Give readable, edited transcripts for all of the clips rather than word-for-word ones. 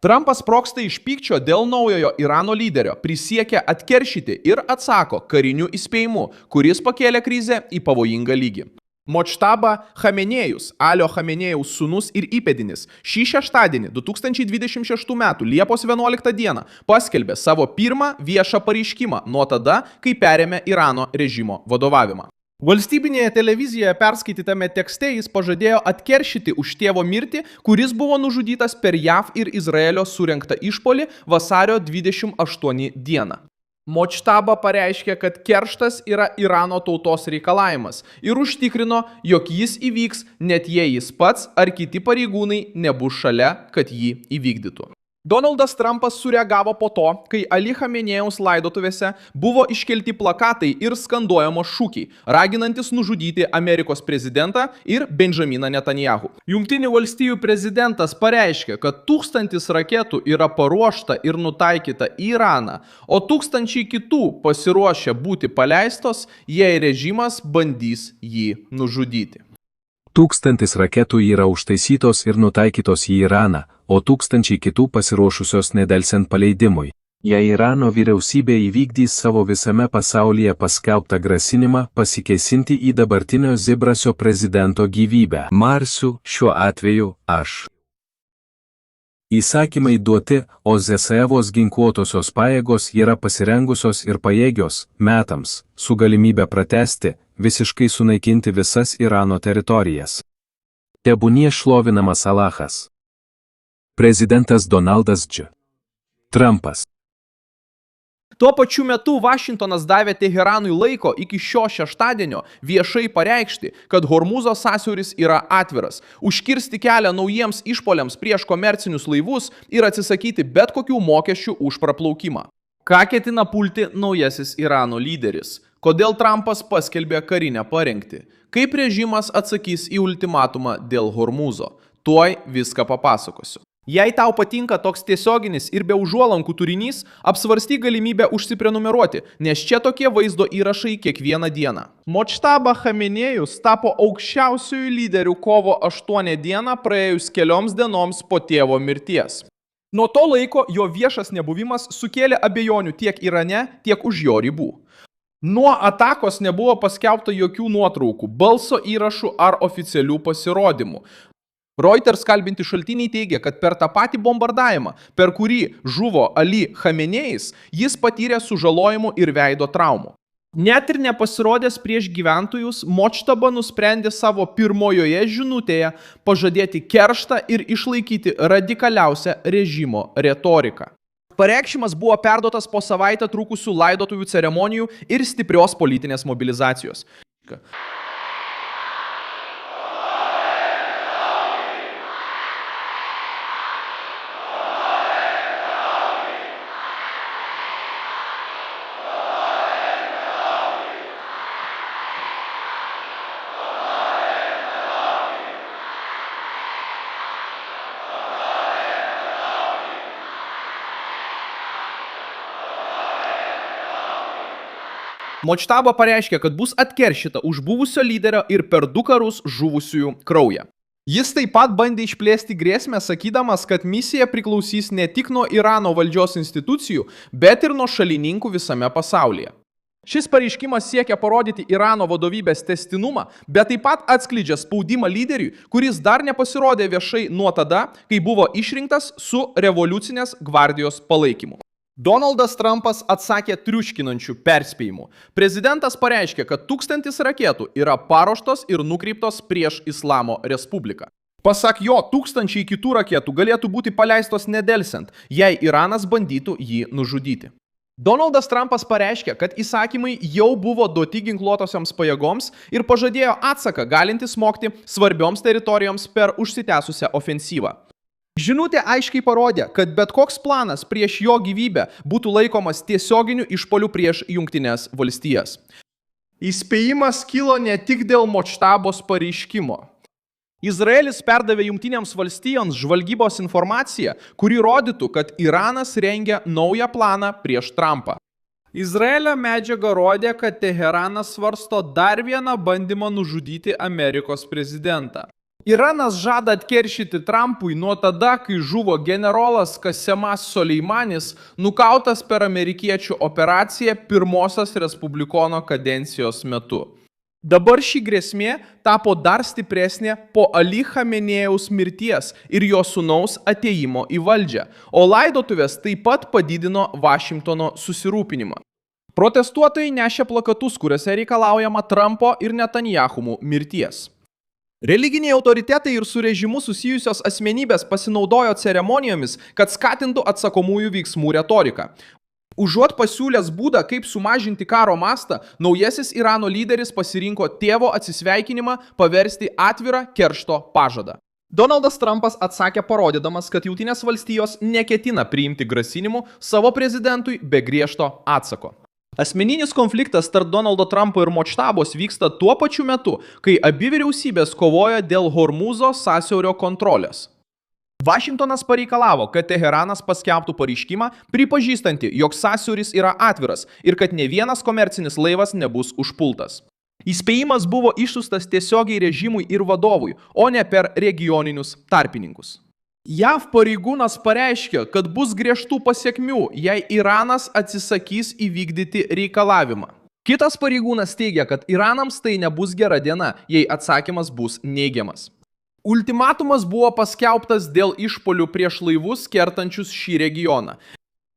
Trumpas sprogsta iš pykčio dėl naujojo Irano lyderio, prisiekia atkeršyti ir atsako kariniu įspėjimu, kuris pakėlė krizę į pavojingą lygį. Močtaba Chamenėjus, Alio Chamenėjaus sūnus ir įpėdinis, šį šeštadienį 2026 m. Liepos 11 d. paskelbė savo pirmą viešą pareiškimą nuo tada, kai perėmė Irano režimo vadovavimą. Valstybinėje televizijoje perskaitytame tekste jis pažadėjo atkeršyti už tėvo mirtį, kuris buvo nužudytas per JAV ir Izraelio surengtą išpolį vasario 28 dieną. Močtaba pareiškė, kad kerštas yra Irano tautos reikalavimas ir užtikrino, jog jis įvyks, net jei jis pats ar kiti pareigūnai nebus šalia, kad jį įvykdytų. Donaldas Trumpas sureagavo po to, kai Ali Chamenėjaus laidotuvėse buvo iškelti plakatai ir skanduojamos šūkiai, raginantis nužudyti Amerikos prezidentą ir Benjaminą Netanyahu. Jungtinių valstijų prezidentas pareiškė, kad 1000 raketų yra paruošta ir nutaikyta į Iraną, o 1000 kitų pasiruošę būti paleistos, jei režimas bandys jį nužudyti. 1000 raketų yra užtaisytos ir nutaikytos į Iraną, o 1000 kitų pasiruošusios nedelsiant paleidimui. Jei Irano vyriausybė įvykdys savo visame pasaulyje paskelbtą grasinimą pasikėsinti į dabartinio Zibrasio prezidento gyvybę, marsiu šiuo atveju aš. Įsakymai duoti, o ZSEVos ginkluotosios pajėgos yra pasirengusios ir pajėgios metams, su galimybė pratęsti, visiškai sunaikinti visas Irano teritorijas. Tebūnie šlovinamas Alachas. Prezidentas Donaldas J. Trumpas. Tuo pačiu metu Vašingtonas davė Teheranui laiko iki šio šeštadienio viešai pareikšti, kad Hormūzo sąsiauris yra atviras, užkirsti kelią naujiems išpoliams prieš komercinius laivus ir atsisakyti bet kokių mokesčių už praplaukimą. Ką ketina pulti naujasis Irano lyderis? Kodėl Trumpas paskelbė karinę parengtį? Kaip režimas atsakys į ultimatumą dėl Hormūzo? Tuoj viską papasakosiu. Jei tau patinka toks tiesioginis ir be užuolankų turinys, apsvarstyk galimybę užsiprenumeruoti, nes čia tokie vaizdo įrašai kiekvieną dieną. Močtaba Chamenėjus tapo aukščiausiųjų lyderių kovo 8 dieną praėjus kelioms dienoms po tėvo mirties. Nuo to laiko jo viešas nebuvimas sukėlė abejonių tiek Irane, tiek už jo ribų. Nuo atakos nebuvo paskelbta jokių nuotraukų, balso įrašų ar oficialių pasirodymų. Reuters kalbinti šaltiniai teigia, kad per tą patį bombardavimą, per kurį žuvo Ali Chamenėjus, jis patyrė sužalojimų ir veido traumų. Net ir nepasirodęs prieš gyventojus, Močtaba nusprendė savo pirmojoje žinutėje pažadėti kerštą ir išlaikyti radikaliausią režimo retoriką. Pareikšimas buvo perduotas po savaitę trukusių laidotuvių ceremonijų ir stiprios politinės mobilizacijos. Močtaba pareiškė, kad bus atkeršyta už buvusio lyderio ir per 2 karus žuvusiųjų kraują. Jis taip pat bandė išplėsti grėsmę, sakydamas, kad misija priklausys ne tik nuo Irano valdžios institucijų, bet ir nuo šalininkų visame pasaulyje. Šis pareiškimas siekia parodyti Irano vadovybės tęstinumą, bet taip pat atskleidžia spaudimą lyderiui, kuris dar nepasirodė viešai nuo tada, kai buvo išrinktas su revoliucinės gvardijos palaikymu. Donaldas Trumpas atsakė triuškinančių perspėjimų. Prezidentas pareiškė, kad 1000 raketų yra paruoštos ir nukreiptos prieš Islamo Respubliką. Pasak jo, 1000 kitų raketų galėtų būti paleistos nedelsiant, jei Iranas bandytų jį nužudyti. Donaldas Trumpas pareiškė, kad įsakymai jau buvo duoti ginkluotosioms pajėgoms ir pažadėjo atsaką galintį smogti svarbioms teritorijoms per užsitęsusią ofensyvą. Žinutė aiškiai parodė, kad bet koks planas prieš jo gyvybę būtų laikomas tiesioginiu išpoliu prieš Jungtines valstijas. Įspėjimas kilo ne tik dėl Močtabos pareiškimo. Izraelis perdavė Jungtinėms valstijoms žvalgybos informaciją, kuri rodytų, kad Iranas rengia naują planą prieš Trumpą. Izraelio medžiaga rodė, kad Teheranas svarsto dar vieną bandymą nužudyti Amerikos prezidentą. Iranas žada atkeršyti Trumpui nuo tada, kai žuvo generolas Kasemas Soleimanis, nukautas per amerikiečių operaciją pirmosios respublikono kadencijos metu. Dabar ši grėsmė tapo dar stipresnė po Ali Chamenėjaus mirties ir jo sūnaus atėjimo į valdžią, o laidotuvės taip pat padidino Vašingtono susirūpinimą. Protestuotojai nešė plakatus, kuriuose reikalaujama Trumpo ir Netanjahumų mirties. Religiniai autoritetai ir su režimu susijusios asmenybės pasinaudojo ceremonijomis, kad skatintų atsakomųjų veiksmų retoriką. Užuot pasiūlęs būdą, kaip sumažinti karo mastą, naujasis Irano lyderis pasirinko tėvo atsisveikinimą paversti atvirą keršto pažadą. Donaldas Trumpas atsakė parodydamas, kad Jungtinės valstijos neketina priimti grasinimų savo prezidentui be griežto atsako. Asmeninis konfliktas tarp Donaldo Trumpo ir Močtabos vyksta tuo pačiu metu, kai abi vyriausybės kovoja dėl Hormuzo sąsiaurio kontrolės. Vašingtonas pareikalavo, kad Teheranas paskelbtų pareiškimą, pripažįstantį, jog sąsiauris yra atviras ir kad ne vienas komercinis laivas nebus užpultas. Įspėjimas buvo išsiųstas tiesiogiai režimui ir vadovui, o ne per regioninius tarpininkus. JAV pareigūnas pareiškė, kad bus griežtų pasiekmių, jei Iranas atsisakys įvykdyti reikalavimą. Kitas pareigūnas teigia, kad Iranams tai nebus gera diena, jei atsakymas bus neigiamas. Ultimatumas buvo paskelbtas dėl išpuolių prieš laivus kertančius šį regioną.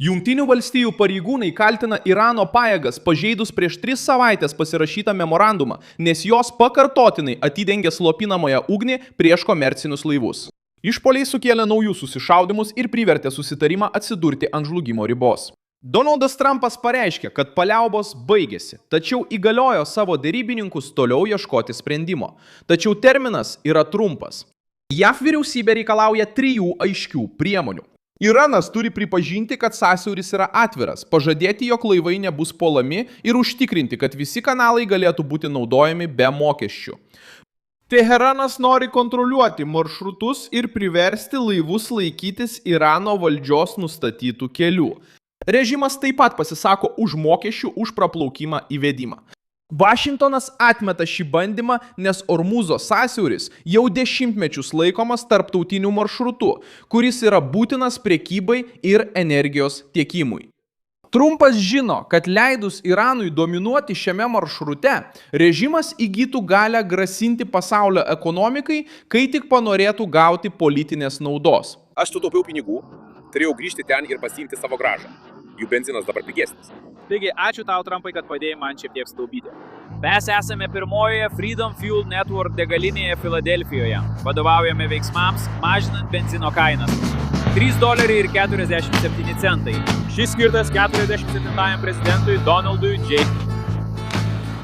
Jungtinių valstijų pareigūnai kaltina Irano pajėgas pažeidus prieš 3 savaitės pasirašytą memorandumą, nes jos pakartotinai atidengė slopinamąją ugnį prieš komercinius laivus. Išpuoliai sukėlė naujus susišaudymus ir privertė susitarimą atsidurti ant žlugimo ribos. Donaldas Trumpas pareiškė, kad paliaubos baigėsi, tačiau įgaliojo savo derybininkus toliau ieškoti sprendimo. Tačiau terminas yra trumpas. JAV vyriausybė reikalauja 3 aiškių priemonių. Iranas turi pripažinti, kad sąsiauris yra atviras, pažadėti, jog laivai nebus puolami ir užtikrinti, kad visi kanalai galėtų būti naudojami be mokesčių. Teheranas nori kontroliuoti maršrutus ir priversti laivus laikytis Irano valdžios nustatytų kelių. Režimas taip pat pasisako už mokesčių už praplaukimą įvedimą. Vašingtonas atmeta šį bandymą, nes Hormuzo sąsiauris jau dešimtmečius laikomas tarptautiniu maršrutu, kuris yra būtinas prekybai ir energijos tiekimui. Trumpas žino, kad leidus Iranui dominuoti šiame maršrute, režimas įgytų galę grasinti pasaulio ekonomikai, kai tik panorėtų gauti politinės naudos. Aš sutaupiau pinigų, turėjau grįžti ten ir pasiimti savo grąžą. Jų benzinas dabar pigesnis. Taigi, ačiū tau, Trumpai, kad padėjai man šiek tiek staupyti. Mes esame pirmojoje Freedom Fuel Network degalinėje Filadelfijoje. Vadovaujame veiksmams, mažinant benzino kainas. $3.47. Šis skirtas 47-ajam prezidentui Donaldui J.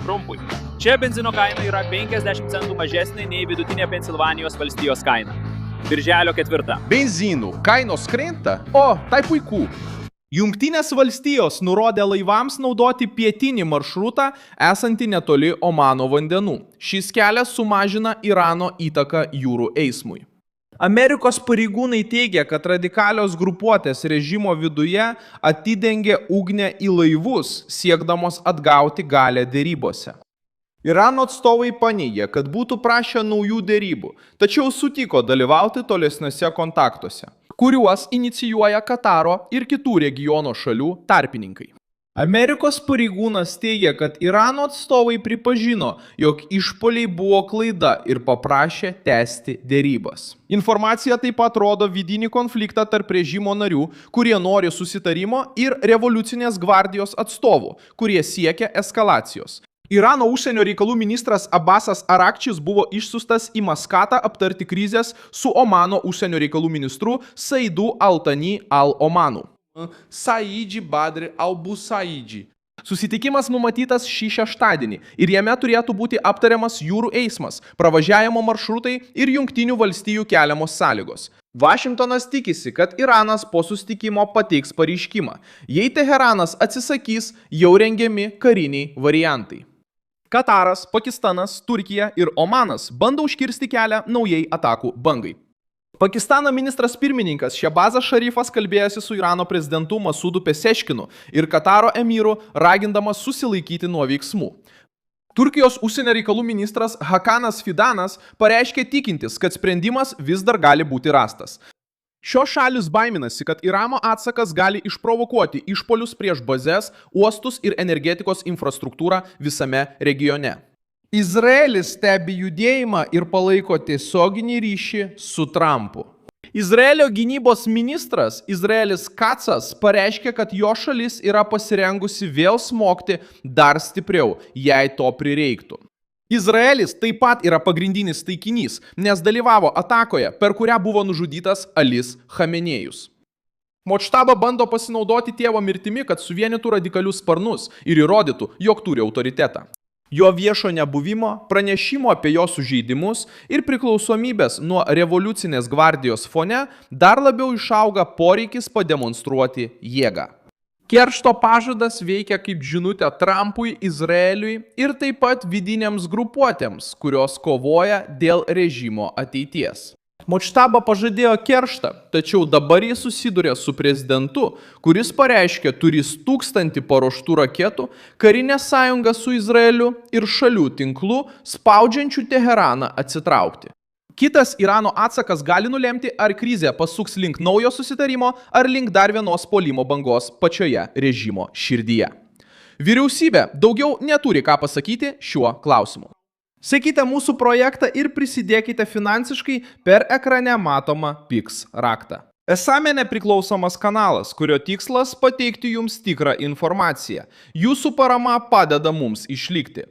Trumpui. Čia benzino kaina yra 50 centų mažesnė nei vidutinė Pensilvanijos valstijos kaina. Birželio 4. Benzinų kainos krenta? O, tai puiku. Jungtinės valstijos nurodė laivams naudoti pietinį maršrutą esantį netoli Omano vandenų. Šis kelias sumažina Irano įtaką jūrų eismui. Amerikos pareigūnai teigia, kad radikalios grupuotės režimo viduje atidengė ugnę į laivus, siekdamos atgauti galią derybose. Irano atstovai paneigė, kad būtų prašę naujų derybų, tačiau sutiko dalyvauti tolesniuose kontaktuose, kuriuos inicijuoja Kataro ir kitų regiono šalių tarpininkai. Amerikos pareigūnas teigia, kad Irano atstovai pripažino, jog išpuoliai buvo klaida ir paprašė tęsti derybas. Informacija taip pat rodo vidinį konfliktą tarp režimo narių, kurie nori susitarimo, ir revoliucinės gvardijos atstovų, kurie siekia eskalacijos. Irano užsienio reikalų ministras Abbasas Arakčis buvo išsiųstas į Maskatą aptarti krizės su Omano užsienio reikalų ministru Saidu Al-Thani Al-Omanu. Said Badr Al-Busaid. Susitikimas numatytas šį šeštadienį ir jame turėtų būti aptariamas jūrų eismas, pravažiavimo maršrutai ir Jungtinių valstijų keliamos sąlygos. Vašingtonas tikisi, kad Iranas po susitikimo pateiks pareiškimą. Jei Teheranas atsisakys, jau rengiami kariniai variantai. Kataras, Pakistanas, Turkija ir Omanas bando užkirsti kelią naujai atakų bangai. Pakistano ministras pirmininkas Shehbazas Sharifas kalbėjosi su Irano prezidentu Masudu Pezeshkianu ir Kataro emyru, ragindamas susilaikyti nuo veiksmų. Turkijos užsienio reikalų ministras Hakanas Fidanas pareiškė tikintis, kad sprendimas vis dar gali būti rastas. Šios šalis baiminasi, kad Irano atsakas gali išprovokuoti išpolius prieš bazes, uostus ir energetikos infrastruktūrą visame regione. Izraelis stebi judėjimą ir palaiko tiesioginį ryšį su Trumpu. Izraelio gynybos ministras Izraelis Katsas pareiškė, kad jo šalis yra pasirengusi vėl smogti dar stipriau, jei to prireiktų. Izraelis taip pat yra pagrindinis taikinys, nes dalyvavo atakoje, per kurią buvo nužudytas Alis Chamenėjus. Močtaba bando pasinaudoti tėvo mirtimi, kad suvienytų radikalius sparnus ir įrodytų, jog turi autoritetą. Jo viešo nebuvimo, pranešimo apie jo sužeidimus ir priklausomybės nuo revoliucinės gvardijos fone dar labiau išauga poreikis pademonstruoti jėgą. Keršto pažadas veikia kaip žinutė Trumpui, Izraeliui ir taip pat vidinėms grupuotėms, kurios kovoja dėl režimo ateities. Močtaba pažadėjo kerštą, tačiau dabar jis susiduria su prezidentu, kuris pareiškė turys 1000 paruoštų raketų, karinę sąjungą su Izraeliu ir šalių tinklų, spaudžiančių Teheraną atsitraukti. Kitas Irano atsakas gali nulemti, ar krizė pasuks link naujo susitarimo, ar link dar vienos puolimo bangos pačioje režimo širdyje. Vyriausybė daugiau neturi ką pasakyti šiuo klausimu. Sekite mūsų projektą ir prisidėkite finansiškai per ekrane matomą PIX raktą. Esame nepriklausomas kanalas, kurio tikslas pateikti jums tikrą informaciją. Jūsų parama padeda mums išlikti.